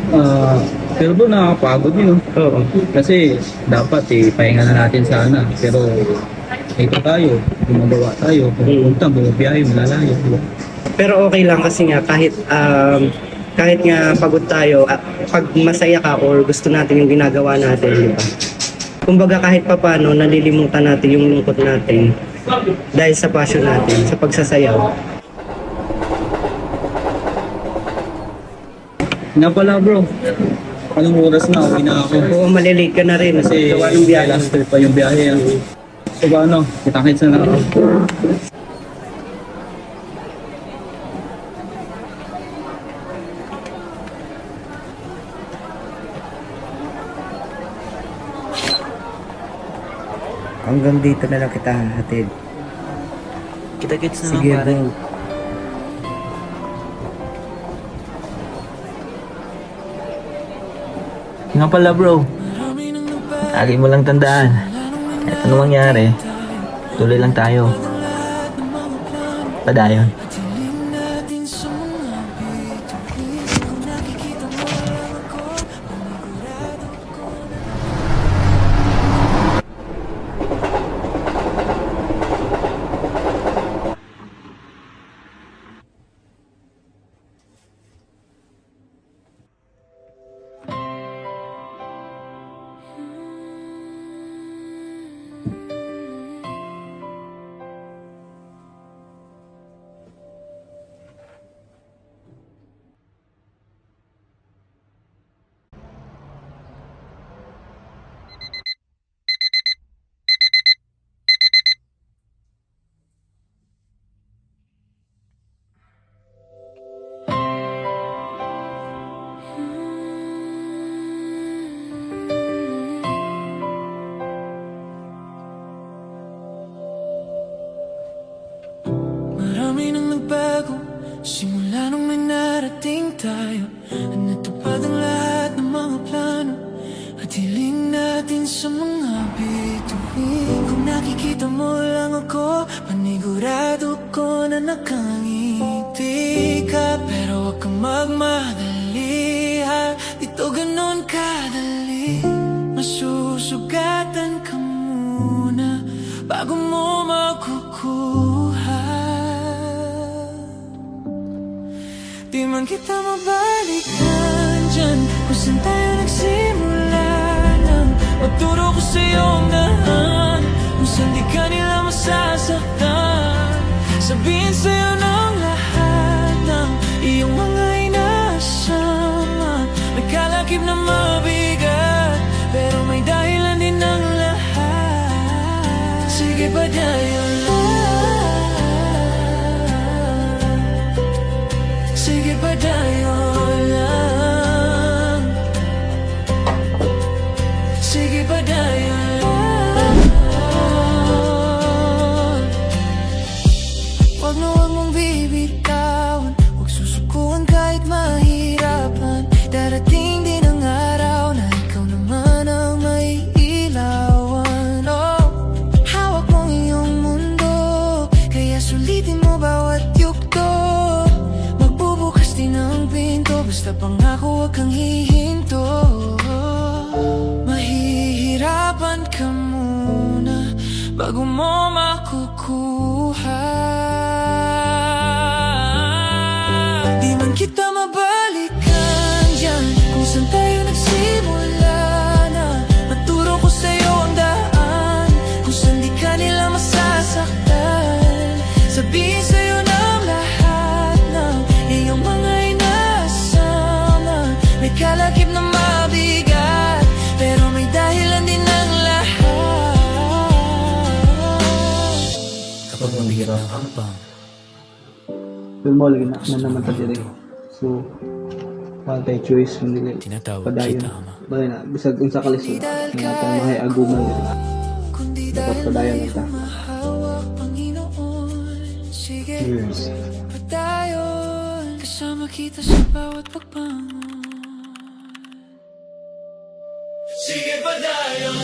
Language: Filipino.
Ah, pero bro, nakakapagod yun. Oo. Kasi dapat pahinga na natin sana. Pero ito tayo, gumagawa tayo, pupunta, bumabiyahe, malalayo. Diba? Pero okay lang kasi nga kahit nga pagod tayo, pag masaya ka or gusto natin yung ginagawa natin, di ba? Kumbaga kahit papano nalilimutan natin yung lungkot natin dahil sa passion natin, sa pagsasayaw. Nga pala bro, anong oras na? Uwi na ako. Oo, malilate ka na rin Kasi gawa ng biyahe. last trip pa yung biyahe. So ba ano, kita-kits na lang ako. Hanggang dito na lang kita hatid. Kita-kits na Sige lang pare. bro. Nga pala bro, lagi mo lang tandaan. Kahit anong mangyari, tuloy lang tayo. Padayon. Marami nang nagbago simula nung may narating tayo. Natupad ang lahat ng mga plano at hiling natin sa mga bituin. Kung nakikita mo lang ako, panigurado ko na nakangiti ka. Pero wag kang magmadali ha, dito ganon kadali. Masusugatan ka muna bago mo makukuha. Di man kita mabalikan dyan kung saan tayo nagsimula lang. Magturo ko sa'yo ang daan kung saan di ka nila masasaktan. Sabihin sa'yo ng lahat ng iyong mga inasama. Nagkalakip na mabigat pero may dahilan din ng lahat. Sige pa tayo lang. Sige pa tayo lang. Sige pa tayo lang. Wag na wag mong bibitawan, wag susukuan kahit mahirapan. Darating din ang araw na ikaw naman ang may ilawan. Oh, hawak mo iyong mundo, kaya sulitin mo bawat yugto. Magbubukas din ang pinto, basta pangako wag kang hihinto. Mahihirapan ka muna bago mo makukuha. Di man kita mabalikan dyan kung saan tayo nagsimula na. Maturo ko sa'yo ang daan kung saan di ka nila masasaktan. Sabihin sa'yo ng lahat ng iyong mga inasama. May kalakip na mabigat pero may dahilan din ng lahat. Kapag mabigat ang hampang, Pero mo, lagi na naman ta dire. So, wala tayo choice, hindi Tinatawag padayon. kita, Ama. Bale na, bisag unsa ka lisod, nga tayo mahay aguman dire. Kundi Dapat dahil padayon may na ta. humahawak, Panginoon. Sige, Yes. padayon kasama kita sa bawat pagbangon. Sige, padayon